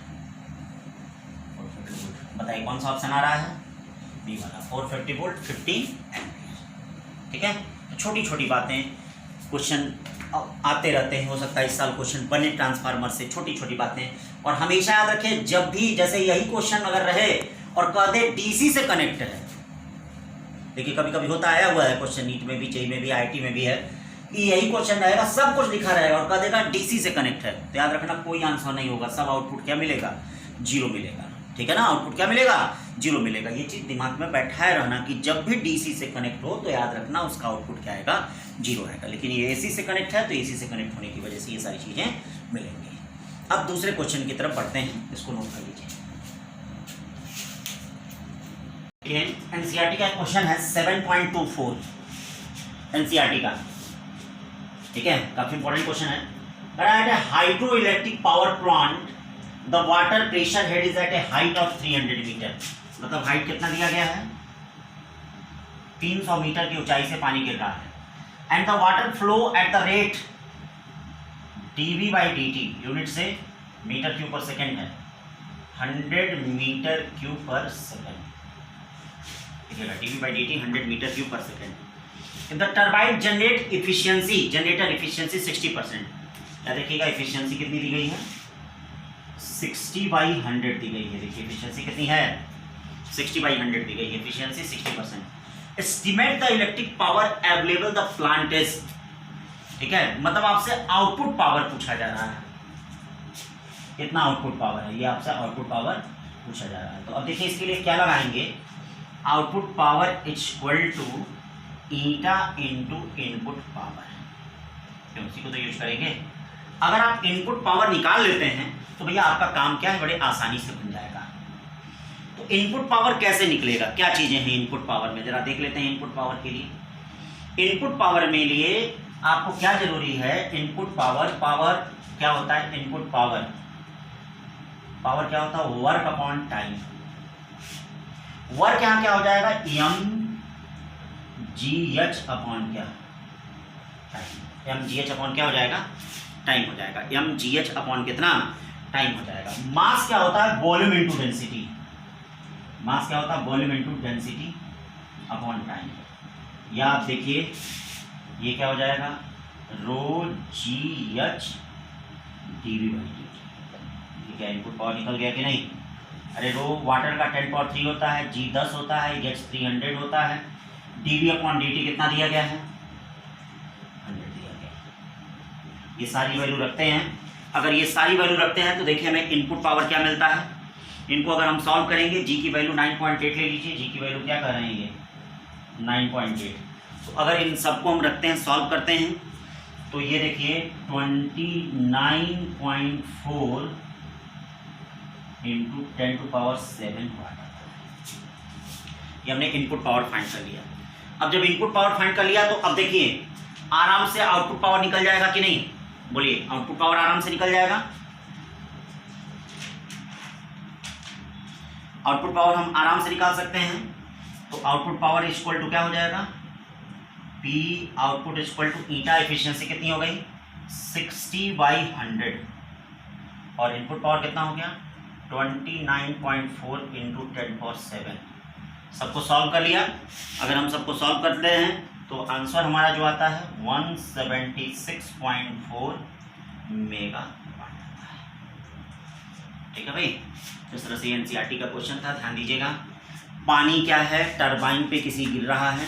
बताइए कौन सा ऑप्शन आ रहा है? बी वाला, 450 वोल्ट 15 एम्पियर। ठीक है, तो छोटी छोटी बातें क्वेश्चन आते रहते हैं, हो सकता है इस साल क्वेश्चन बने ट्रांसफार्मर से, छोटी छोटी बातें। और हमेशा याद रखें जब भी जैसे यही क्वेश्चन अगर रहे और कह दे DC से कनेक्ट है, देखिए कभी कभी होता आया हुआ है क्वेश्चन नीट में भी, जेई में भी, IIT में भी है कि यही क्वेश्चन रहेगा, सब कुछ लिखा रहेगा और कह देगा DC से कनेक्ट है, तो याद रखना कोई आंसर नहीं होगा, सब आउटपुट क्या मिलेगा? 0 मिलेगा। ठीक है ना, आउटपुट क्या मिलेगा? 0 मिलेगा। ये चीज़ दिमाग में बैठाए रहना कि जब भी DC से कनेक्ट हो तो याद रखना उसका आउटपुट क्या आएगा? 0 आएगा। लेकिन ये AC से कनेक्ट है तो AC से कनेक्ट होने की वजह से ये सारी चीज़ें मिलेंगी। अब दूसरे क्वेश्चन की तरफ बढ़ते हैं, इसको नोट कर लीजिए। एनसीईआरटी का क्वेश्चन है 7.24 एनसीईआरटी का। ठीक है, काफ़ी इंपॉर्टेंट क्वेश्चन है। at a hydroelectric power plant the water pressure head is at a height of 300 metre, मतलब हाइट कितना दिया गया है, 300 मीटर की ऊंचाई से पानी गिर रहा है, and the water flow at the rate dV/dt, unit से मीटर क्यूब पर सेकेंड है, 100 मीटर क्यूब पर सेकेंड, dV/dt 100 मीटर क्यूब पर second. The turbine generate efficiency, generator efficiency 60%, क्या देखिएगा इफिशियंसी कितनी दी गई है, 60/100 दी गई है। देखिए इफिशियंसी कितनी है, 60/100 दी गई है, efficiency 60%। Estimate the electric power available the plant is, ठीक है, मतलब आपसे आउटपुट पावर पूछा जा रहा है, कितना आउटपुट पावर है, ये आपसे आउटपुट पावर पूछा जा रहा है। तो अब देखिए इसके लिए क्या लगाएंगे, output power equal to eta into input power, क्यों उसी को तो यूज करेंगे। अगर आप इनपुट पावर निकाल लेते हैं तो भैया आपका काम क्या है, बड़े आसानी से बन जाएगा। तो इनपुट पावर कैसे निकलेगा, क्या चीजें हैं इनपुट पावर में, जरा देख लेते हैं। इनपुट पावर के लिए, इनपुट पावर में लिए आपको क्या जरूरी है, इनपुट पावर, पावर क्या होता है, इनपुट पावर, पावर क्या होता है, वर्क अपॉन टाइम। वर्क यहां क्या हो जाएगा, mgh अपॉन क्या, टाइम, mgh अपॉन क्या हो जाएगा, टाइम हो जाएगा, mgh अपॉन कितना, टाइम हो जाएगा। मास क्या होता है, वॉल्यूम इनटू डेंसिटी, मास क्या होता है, volume into density upon time. या आप देखिए ये क्या हो जाएगा, ρgh dV/dt, ठीक है, इनपुट पावर निकल गया कि नहीं। अरे रो वाटर का 10⁻³ होता है, g 10 होता है, h 300 होता है, dV/dt कितना दिया गया है, 100 दिया गया। ये सारी वैल्यू रखते हैं, अगर ये सारी वैल्यू रखते हैं तो देखिए हमें इनपुट पावर क्या मिलता है। इनको अगर हम सॉल्व करेंगे, जी की वैल्यू 9.8 ले लीजिए, जी की वैल्यू क्या कर रहे हैं ये 9.8। तो अगर इन सबको हम रखते हैं, सॉल्व करते हैं, तो ये देखिए 29.4 इंटू 10⁻7 वाट, ये हमने इनपुट पावर फाइंड कर लिया। अब जब इनपुट पावर फाइंड कर लिया तो अब देखिए आराम से आउटपुट पावर निकल जाएगा कि नहीं, बोलिए आउटपुट पावर आराम से निकल जाएगा। आउटपुट पावर हम आराम से निकाल सकते हैं। तो आउटपुट पावर इक्वल टू क्या हो जाएगा, P output equal to eta, efficiency कितनी हो गई 60/100, और इनपुट पावर कितना हो गया 29.4 इंटू 10⁻7। सबको सॉल्व कर लिया। अगर हम सबको सॉल्व करते हैं तो आंसर हमारा जो आता है 176.4 मेगावाट आता है। ठीक है भाई, इस तरह से एनसीईआरटी का क्वेश्चन था, ध्यान दीजिएगा। पानी क्या है, टरबाइन पे किसी गिर रहा है,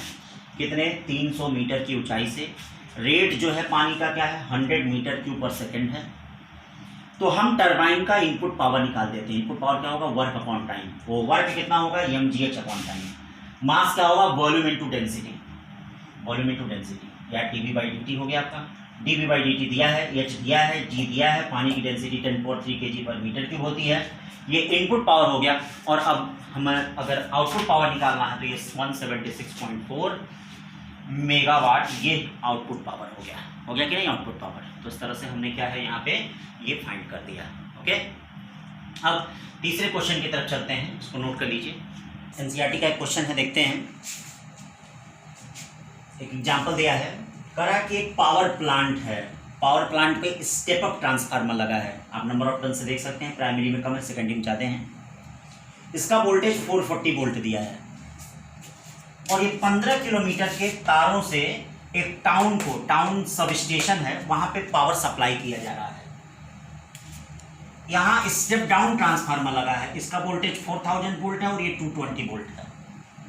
कितने 300 मीटर की ऊंचाई से, रेट जो है पानी का क्या है 100 मीटर क्यूब पर सेकेंड है। तो हम टरबाइन का इनपुट पावर निकाल देते हैं। इनपुट पावर क्या होगा, वर्क अपॉन टाइम। वो वर्क कितना होगा mgh अपॉन टाइम। मास क्या होगा, volume into density, volume into density, या dV/dt हो गया आपका। dV/dt दिया है, h दिया है, g दिया है, पानी की डेंसिटी 10⁻³ kg पर मीटर क्यूब होती है। ये इनपुट पावर हो गया। और अब हमें अगर आउटपुट पावर निकालना है तो ये 176.4 मेगावाट ये आउटपुट पावर हो गया कि नहीं आउटपुट पावर। तो इस तरह से हमने क्या है यहाँ पे ये फाइंड कर दिया। ओके, अब तीसरे क्वेश्चन की तरफ चलते हैं, इसको नोट कर लीजिए। एनसीईआरटी का एक क्वेश्चन है, देखते हैं। एक एग्जांपल दिया है, कह रहा है कि एक पावर प्लांट है, पावर प्लांट पे स्टेप अप ट्रांसफार्मर लगा है। आप नंबर ऑफ टर्न से देख सकते हैं, प्राइमरी में कम है, सेकेंडरी में ज़्यादा है। इसका वोल्टेज 440 वोल्ट दिया है और ये 15 किलोमीटर के तारों से एक टाउन सब स्टेशन है, वहां पे पावर सप्लाई किया जा रहा है। यहाँ स्टेप डाउन ट्रांसफार्मर लगा है, इसका वोल्टेज 4000 वोल्ट है और ये 220 वोल्ट है।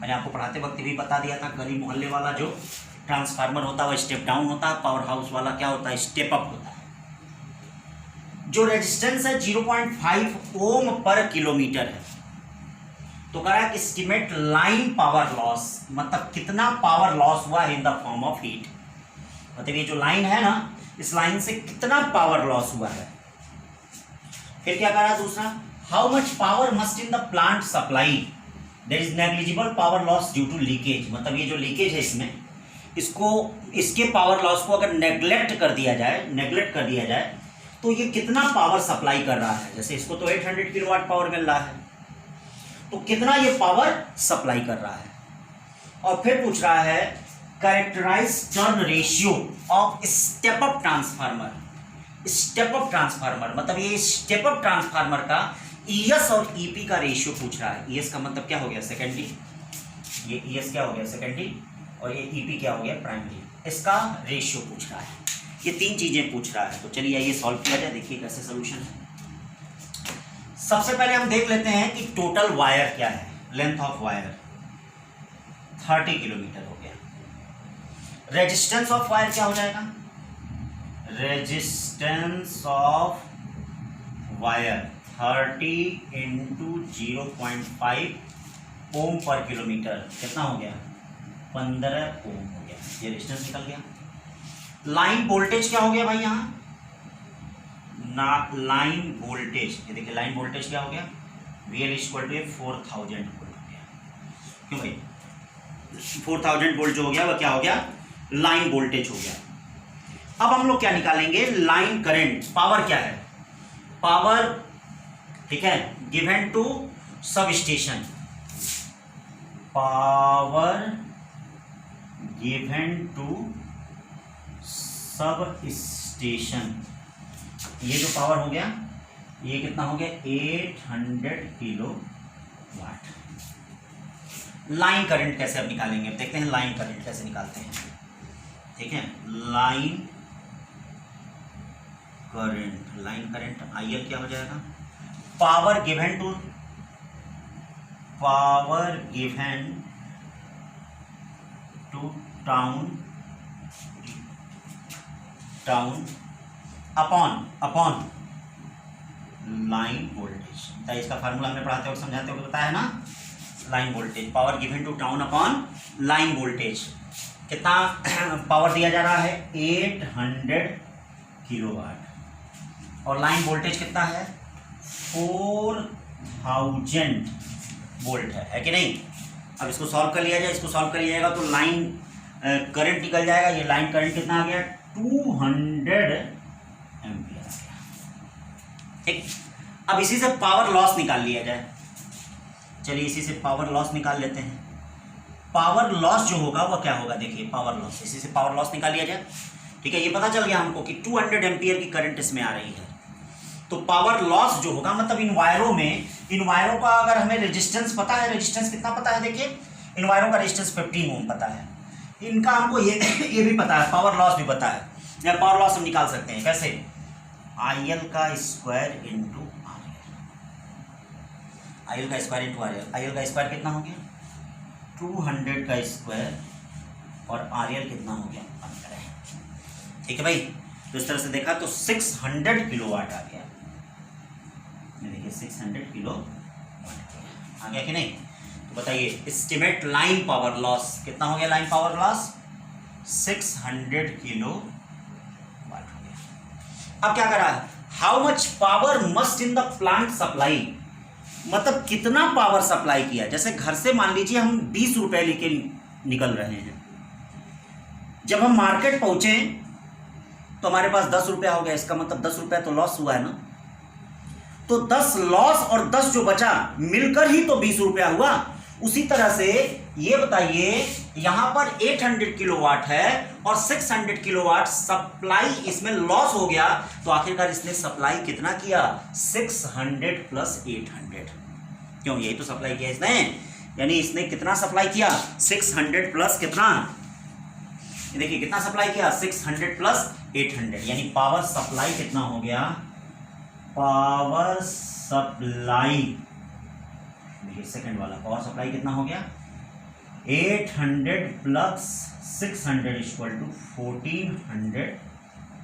मैंने आपको पढ़ाते वक्त भी बता दिया था, गली मोहल्ले वाला जो ट्रांसफार्मर होता है वो स्टेप डाउन होता है, पावर हाउस वाला क्या होता है स्टेप अप होता है। जो रेजिस्टेंस है 0.5 ओम पर किलोमीटर है। तो कह रहा है एस्टिमेट लाइन पावर लॉस, मतलब कितना पावर लॉस हुआ है in the form of heat. मतलब ये जो लाइन है ना, इस लाइन से कितना पावर लॉस हुआ है। फिर क्या कह रहा है दूसरा, how much power must in the plant supply, there is negligible power loss due to leakage. मतलब ये जो लीकेज है इसमें, इसके पावर लॉस को अगर नेग्लेक्ट कर दिया जाए तो ये कितना पावर सप्लाई कर रहा है, जैसे इसको तो 800 किलोवाट पावर मिल रहा है, तो कितना ये पावर सप्लाई कर रहा है। और फिर पूछ रहा है characterise turn ratio of step up transformer. Step up transformer मतलब ये स्टेप अप ट्रांसफार्मर का ईएस और ईपी का रेशियो पूछ रहा है। ईएस का मतलब क्या हो गया, सेकेंडरी, ये ईएस क्या हो गया, सेकेंडरी, और ये ईपी क्या हो गया, प्राइमरी। इसका रेशियो पूछ रहा है, ये तीन चीजें पूछ रहा है। तो चलिए ये सॉल्व किया जाए, देखिए कैसे सोल्यूशन है। सबसे पहले हम देख लेते हैं कि टोटल वायर क्या है। लेंथ ऑफ वायर 30 किलोमीटर हो गया। रेजिस्टेंस ऑफ वायर क्या हो जाएगा, रेजिस्टेंस ऑफ वायर 30 इंटू 0.5 ओम पर किलोमीटर, कितना हो गया, 15 ओम हो गया। ये रेजिस्टेंस निकल गया। लाइन वोल्टेज क्या हो गया भाई, यहाँ ना लाइन वोल्टेज, ये देखिए लाइन वोल्टेज क्या हो गया, VL इक्वल टू 4000 वोल्ट हो गया। क्यों भाई, 4000 वोल्ट जो हो गया वह क्या हो गया, लाइन वोल्टेज हो गया। अब हम लोग क्या निकालेंगे, लाइन करंट। पावर क्या है, पावर, ठीक है, given to substation, power given to substation. ये जो पावर हो गया ये कितना हो गया, 800 किलो वाट। लाइन करंट कैसे अब निकालेंगे, अब देखते हैं लाइन करंट कैसे निकालते हैं। ठीक है, line current, line current IL क्या हो जाएगा, power given to, power given to town upon line voltage. इसका फार्मूला हमने पढ़ाते वक्त समझाते वक्त बताया ना, line voltage, power given to town upon line voltage. कितना पावर दिया जा रहा है, 800 किलोवाट, और लाइन वोल्टेज कितना है, 4000 वोल्ट है कि नहीं। अब इसको सॉल्व कर लिया जाए, इसको सॉल्व कर लिया जाएगा तो लाइन करंट निकल जाएगा। ये लाइन करंट कितना आ गया, 200 एम्पियर आ गया। ठीक, अब इसी से पावर लॉस निकाल लिया जाए। चलिए इसी से पावर लॉस निकाल लेते हैं। पावर लॉस जो होगा वो क्या होगा, देखिए पावर लॉस, इसी से पावर लॉस निकाल लिया जाए। ठीक है, ये पता चल गया हमको कि 200 एम्पियर की करंट इसमें आ रही है। तो पावर लॉस जो होगा मतलब इन वायरों में, इन वायरों का अगर हमें रेजिस्टेंस पता है, रेजिस्टेंस कितना पता है, देखिए इन वायरों का रेजिस्टेंस 15 ओम पता है, इनका हमको ये भी पता है, पावर लॉस भी पता है। या पावर लॉस हम निकाल सकते हैं कैसे, IL का स्क्वायर इंटू IL का स्क्वायर इंटू RL। IL का स्क्वायर कितना हो गया, 200 का स्क्वायर, और RL कितना हो गया, 15। ठीक है भाई, तो इस तरह से देखा तो 600 किलोवाट आ गया। देखिए 600 किलोवाट आ गया कि नहीं। तो बताइए एस्टिमेट लाइन पावर लॉस कितना हो गया, लाइन पावर लॉस 600 किलोवाट हो गया। अब क्या करा, how much power must in the plant supply, मतलब कितना पावर सप्लाई किया। जैसे घर से मान लीजिए हम 20 रुपए लेके निकल रहे हैं, जब हम मार्केट पहुंचे तो हमारे पास 10 रुपया हो गया, इसका मतलब 10 रुपया तो लॉस हुआ है ना। तो 10 लॉस और 10 जो बचा मिलकर ही तो 20 रुपया हुआ। उसी तरह से ये बताइए यहां पर 800 किलोवाट है और 600 किलोवाट सप्लाई इसमें लॉस हो गया, तो आखिरकार इसने सप्लाई कितना किया, 600 प्लस 800। क्यों, यही तो सप्लाई किया इसने, यानी इसने कितना सप्लाई किया, 600 प्लस कितना, देखिए कितना सप्लाई किया, 600 प्लस 800, यानी पावर सप्लाई कितना हो गया, पावर सप्लाई, देखिए सेकंड वाला पावर सप्लाई कितना हो गया, 800 प्लस 600 इक्वल टू 1400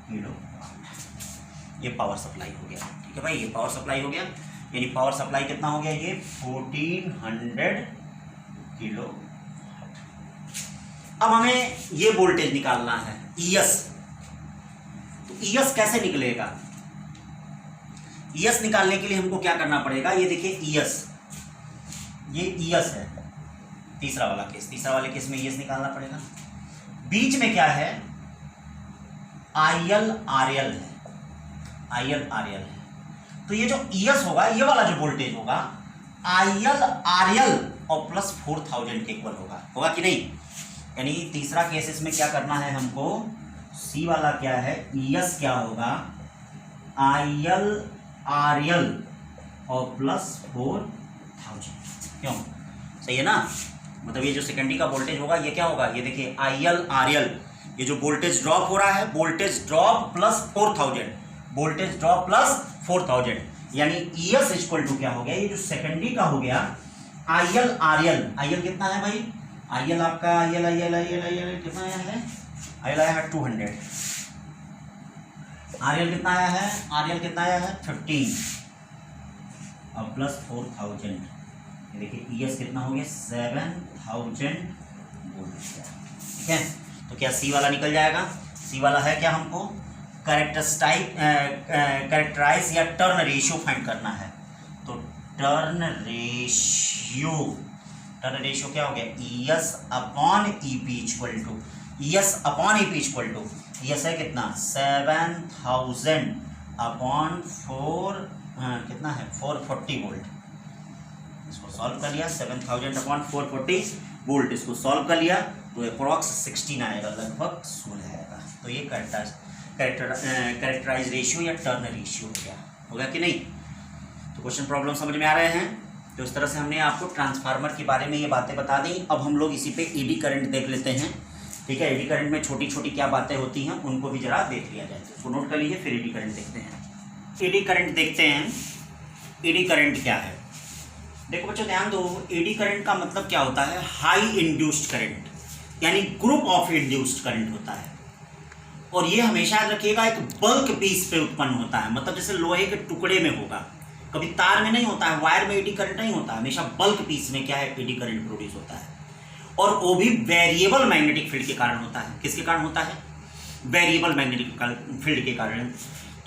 किलोवाट। ये पावर सप्लाई हो गया। ठीक है भाई, ये पावर सप्लाई हो गया, यानी पावर सप्लाई कितना हो गया, ये 1400 किलोवाट। अब हमें ये वोल्टेज निकालना है ES। तो ES कैसे निकलेगा, ES निकालने के लिए हमको क्या करना पड़ेगा, ये देखिए ES, ये ES है, तीसरा वाला केस, तीसरा वाले केस में ES निकालना पड़ेगा। बीच में क्या है, IL RL है, IL RL है, तो ये जो ES होगा, ये वाला जो वोल्टेज होगा IL RL और प्लस 4000 के इक्वल होगा कि नहीं। यानी तीसरा केस इसमें क्या करना है हमको, C वाला क्या है, ES क्या होगा IL RL और प्लस 4000, क्यों, सही है ना। मतलब ये जो सेकेंडरी का वोल्टेज होगा ये क्या होगा, ये देखिए IL RL, ये जो वोल्टेज ड्रॉप हो रहा है, voltage drop plus 4000, voltage drop plus 4000, यानी ES इक्वल टू क्या हो गया, ये जो सेकेंडरी का हो गया IL RL, IL कितना है भाई, IL आपका IL कितना आया है, IL आया है 200, RL कितना आया है, RL कितना आया है 15 और प्लस 4000, देखिए ES कितना हो गया 7000 वोल्ट, ठीक है। तो क्या C वाला निकल जाएगा, C वाला है क्या, हमको कैरेक्टराइज या टर्न रेशियो फाइंड करना है, तो टर्न रेशियो क्या हो गया, ES upon EP equal to, ES upon EP equal to, ES है कितना 7000 अपॉन 4 कितना है 440 वोल्ट, इसको सॉल्व कर लिया, 7000 अपॉन 440 वोल्ट, इसको सॉल्व कर लिया तो अप्रॉक्स 16 आएगा, लगभग 16 आएगा। तो ये कैरेक्टराइज रेशियो या टर्न रेशियो होगा कि नहीं। तो क्वेश्चन प्रॉब्लम समझ में आ रहे हैं। तो इस तरह से हमने आपको ट्रांसफार्मर के बारे में ये बातें बता दी। अब हम लोग इसी पे एडी करंट देख लेते हैं, ठीक है। एडी करंट में छोटी छोटी क्या बातें होती हैं उनको भी जरा देख लिया जाए, तो नोट कर लीजिए, फिर एडी करंट देखते हैं। एडी करंट देखते हैं, एडी करंट क्या है। देखो बच्चों ध्यान दो, एडी करंट का मतलब क्या होता है, हाई इंड्यूस्ड करंट, यानी ग्रुप ऑफ इंड्यूस्ड करंट होता है। और ये हमेशा याद रखिएगा एक बल्क पीस पे उत्पन्न होता है, मतलब जैसे लोहे के टुकड़े में होगा, कभी तार में नहीं होता है, वायर में एडी करंट नहीं होता, हमेशा बल्क पीस में क्या है एडी करंट प्रोड्यूस होता है। और वो भी वेरिएबल मैग्नेटिक फील्ड के कारण होता है। किसके कारण होता है, वेरिएबल मैग्नेटिक फील्ड के कारण।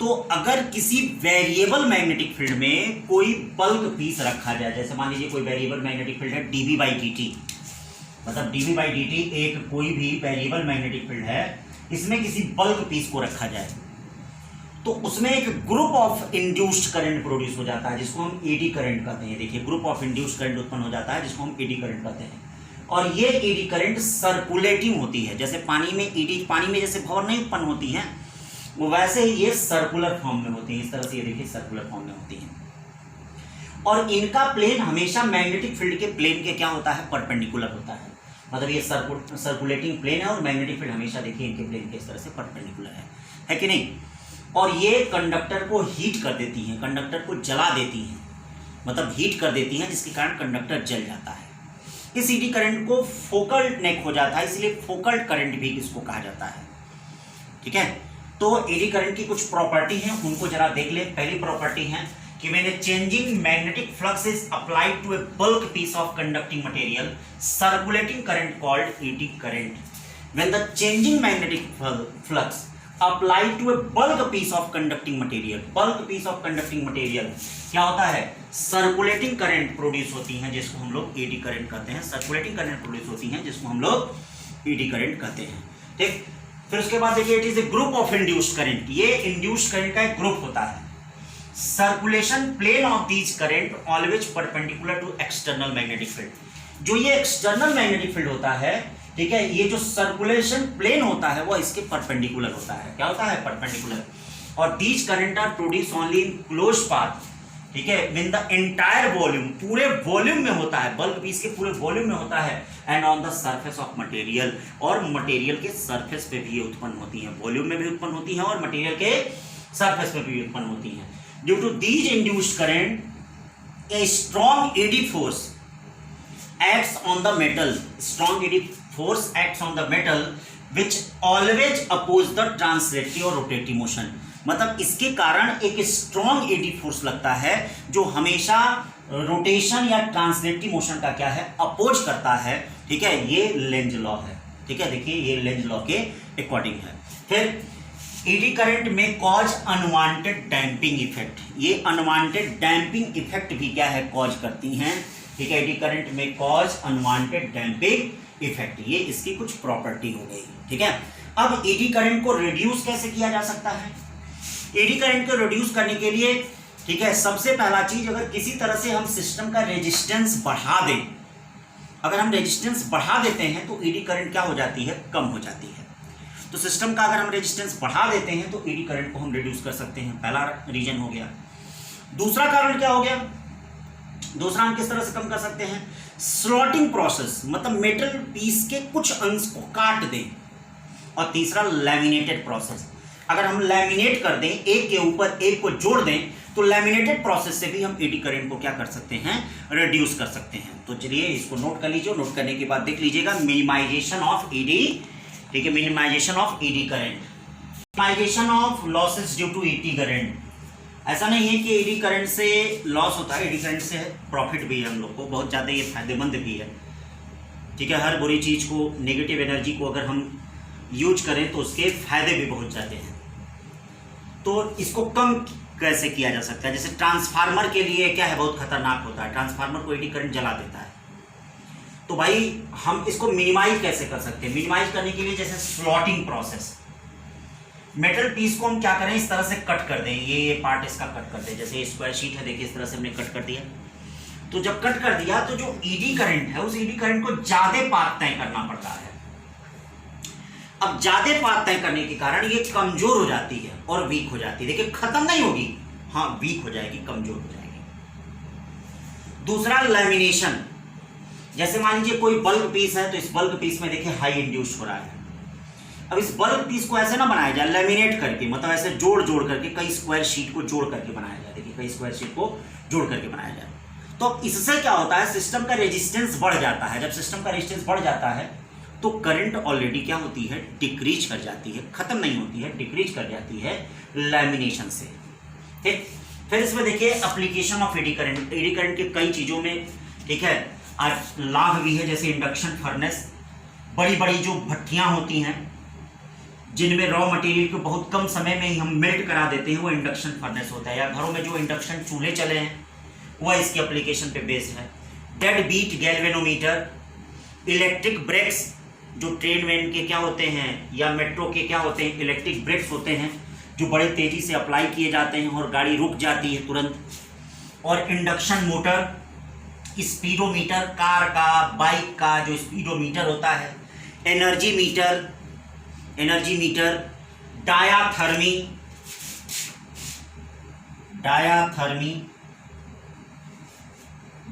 तो अगर किसी वेरिएबल मैग्नेटिक फील्ड में कोई बल्क पीस रखा जाए, जैसे मान लीजिए कोई वेरिएबल मैग्नेटिक फील्ड है dV/dt, मतलब dV/dt एक कोई भी वेरिएबल मैग्नेटिक फील्ड है, इसमें किसी बल्क पीस को रखा जाए तो उसमें एक group of induced current produce हो जाता है, जिसको हम एडी करंट कहते हैं। देखिए ग्रुप ऑफ इंड्यूस्ड करंट उत्पन्न हो जाता है, जिसको हम एडी करंट कहते हैं। और ये एडी करंट सर्कुलेटिंग होती है, जैसे पानी में जैसे भंवर नहीं उत्पन्न होती है, वो वैसे ही ये सर्कुलर फॉर्म में होती है। इस तरह से ये देखिए सर्कुलर फॉर्म में होती है। और इनका प्लेन हमेशा मैग्नेटिक फील्ड के प्लेन के क्या होता है, परपेंडिकुलर होता है। मतलब ये सर्कुलेटिंग प्लेन है और मैग्नेटिक फील्ड हमेशा देखिए इनके प्लेन के इस तरह से परपेंडिकुलर है कि नहीं। और ये कंडक्टर को हीट कर देती हैं, कंडक्टर को जला देती हैं, मतलब हीट कर देती हैं, जिसके कारण कंडक्टर जल जाता है। इस एडी करंट को फोकल नेक हो जाता है, इसलिए फोकल करंट भी इसको कहा जाता है, ठीक है। तो एडी करंट की कुछ प्रॉपर्टी हैं, उनको जरा देख ले। पहली प्रॉपर्टी है कि when a changing magnetic flux is applied to a bulk piece of conducting material, circulating current called eddy current. When the changing magnetic flux applied to a bulk piece of conducting material, bulk piece of conducting material क्या होता है, circulating current produce होती हैं, जिसको हम लोग eddy current कहते हैं। सर्कुलेटिंग करंट प्रोड्यूस होती हैं, जिसको हम लोग एडी करंट कहते हैं, ठीक। फिर उसके बाद देखिए it is a group of induced current, ये इंड्यूस्ड करंट का एक ग्रुप होता है। Circulation plane of these current always perpendicular to external magnetic field. जो ये एक्सटर्नल मैग्नेटिक फील्ड होता है, ठीक है, ये जो सर्कुलेशन प्लेन होता है वो इसके परपेंडिकुलर होता है। क्या होता है, परपेंडिकुलर। और these current are produce only in close path, ठीक है, विन द एंटायर वॉल्यूम, पूरे वॉल्यूम में होता है, बल्क पीस के पूरे वॉल्यूम में होता है, and on the surface of material, और मटेरियल के सरफेस पे भी उत्पन्न होती है, वॉल्यूम में भी उत्पन्न होती है और मटेरियल के सरफेस पे भी उत्पन्न होती है। Due to these induced current a strong eddy force acts on the metal, strong eddy force acts on the metal which always oppose the translative और rotative motion। मतलब इसके कारण एक स्ट्रॉन्ग एडी फोर्स लगता है जो हमेशा रोटेशन या ट्रांसलेटिव मोशन का क्या है, अपोज करता है, ठीक है। ये लेंज लॉ है, ठीक है, देखिए ये लेंज लॉ के अकॉर्डिंग है। फिर एडी करंट में कॉज अनवांटेड डैम्पिंग इफेक्ट, ये अनवांटेड डैम्पिंग इफेक्ट भी क्या है, कॉज करती हैं, ठीक है। एडी करंट में कॉज अनवांटेड डैम्पिंग इफेक्ट, ये इसकी कुछ प्रॉपर्टी हो गई, ठीक है। अब एडी करंट को रिड्यूस कैसे किया जा सकता है, एडी करंट को रिड्यूस करने के लिए, ठीक है, सबसे पहला चीज, अगर किसी तरह से हम सिस्टम का रेजिस्टेंस बढ़ा दें, अगर हम रेजिस्टेंस बढ़ा देते हैं तो एडी करंट क्या हो जाती है, कम हो जाती है। तो सिस्टम का अगर हम रेजिस्टेंस बढ़ा देते हैं तो एडी करंट को हम रिड्यूस कर सकते हैं, पहला रीजन हो गया। दूसरा कारण क्या हो गया, दूसरा हम किस तरह से कम कर सकते हैं, स्लॉटिंग प्रोसेस, मतलब मेटल पीस के कुछ अंश को काट दें। और तीसरा लैमिनेटेड प्रोसेस, अगर हम लैमिनेट कर दें, एक के ऊपर एक को जोड़ दें, तो लैमिनेटेड प्रोसेस से भी हम एडी करंट को क्या कर सकते हैं, रिड्यूस कर सकते हैं। तो चलिए इसको नोट कर लीजिए, नोट करने के बाद देख लीजिएगा मिनिमाइजेशन ऑफ एडी, ठीक है, minimisation of eddy current, minimisation of losses due to eddy current. ऐसा नहीं है कि एडी करंट से लॉस होता है, एडी करंट से प्रॉफिट भी है, हम लोग को बहुत ज़्यादा ये फायदेमंद भी है, ठीक है। हर बुरी चीज़ को, नेगेटिव एनर्जी को अगर हम यूज करें तो उसके फायदे भी बहुत ज़्यादा हैं। तो इसको कम कैसे किया जा सकता है, जैसे ट्रांसफार्मर के लिए क्या है, बहुत खतरनाक होता है, ट्रांसफार्मर को एडी करंट जला देता है। तो भाई हम इसको मिनिमाइज कैसे कर सकते हैं, मिनिमाइज करने के लिए जैसे स्लॉटिंग प्रोसेस, मेटल पीस को हम क्या करें, इस तरह से कट कर दें, ये पार्ट इसका कट कर दें, जैसे स्क्वायर शीट है, देखिए इस तरह से हमने कट कर दिया। तो जब कट कर दिया तो जो ईडी करंट है, उस ईडी करंट को ज्यादा पाथ तय करना पड़ता है। अब ज्यादा पाथ तय करने के कारण ये कमजोर हो जाती है और वीक हो जाती है। देखिए खत्म नहीं होगी, हाँ वीक हो जाएगी, कमजोर हो जाएगी। दूसरा लैमिनेशन, जैसे मान लीजिए कोई बल्क पीस है, तो इस बल्क पीस में देखिए हाई इंड्यूस हो रहा है। अब इस बल्क पीस को ऐसे ना बनाया जाए, लैमिनेट करके, मतलब ऐसे जोड़ जोड़ करके, कई स्क्वायर शीट को जोड़ करके बनाया जाए, देखिए कई स्क्वायर शीट को जोड़ करके बनाया जाए। तो इससे क्या होता है, सिस्टम का रेजिस्टेंस बढ़ जाता है। जब सिस्टम का रेजिस्टेंस बढ़ जाता है तो करंट ऑलरेडी क्या होती है, डिक्रीज कर जाती है, खत्म नहीं होती है, डिक्रीज कर जाती है लैमिनेशन से, ठीक। फिर इसमें देखिए application of eddy current, eddy current के कई चीजों में, ठीक है, आज लाभ भी है, जैसे इंडक्शन फर्नेस, बड़ी बड़ी जो भट्टियां होती हैं जिनमें रॉ मटेरियल को बहुत कम समय में ही हम मेल्ट करा देते हैं, वो इंडक्शन फर्नेस होता है। या घरों में जो इंडक्शन चूल्हे चले हैं वह इसकी एप्लीकेशन पे बेस्ड है। Dead beat galvanometer, electric brakes, जो ट्रेन वेन के क्या होते हैं या मेट्रो के क्या होते हैं, इलेक्ट्रिक ब्रेक्स होते हैं जो बड़े तेजी से अप्लाई किए जाते हैं और गाड़ी रुक जाती है तुरंत। और इंडक्शन मोटर, स्पीडोमीटर, कार का, बाइक का जो स्पीडोमीटर होता है, energy meter, energy meter, डायाथर्मी, डायाथर्मी,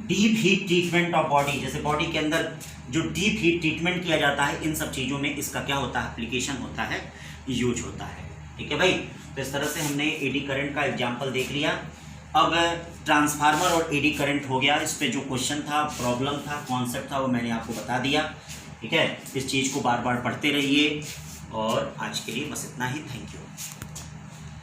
deep heat treatment of body, जैसे बॉडी के अंदर जो डीप हीट ट्रीटमेंट किया जाता है, इन सब चीज़ों में इसका क्या होता है, एप्लीकेशन होता है, यूज होता है, ठीक है भाई। तो इस तरह से हमने एडी करंट का एग्जांपल देख लिया। अब ट्रांसफार्मर और एडी करंट हो गया, इस पे जो क्वेश्चन था, प्रॉब्लम था, कॉन्सेप्ट था, वो मैंने आपको बता दिया, ठीक है। इस चीज़ को बार बार पढ़ते रहिए और आज के लिए बस इतना ही। Thank you.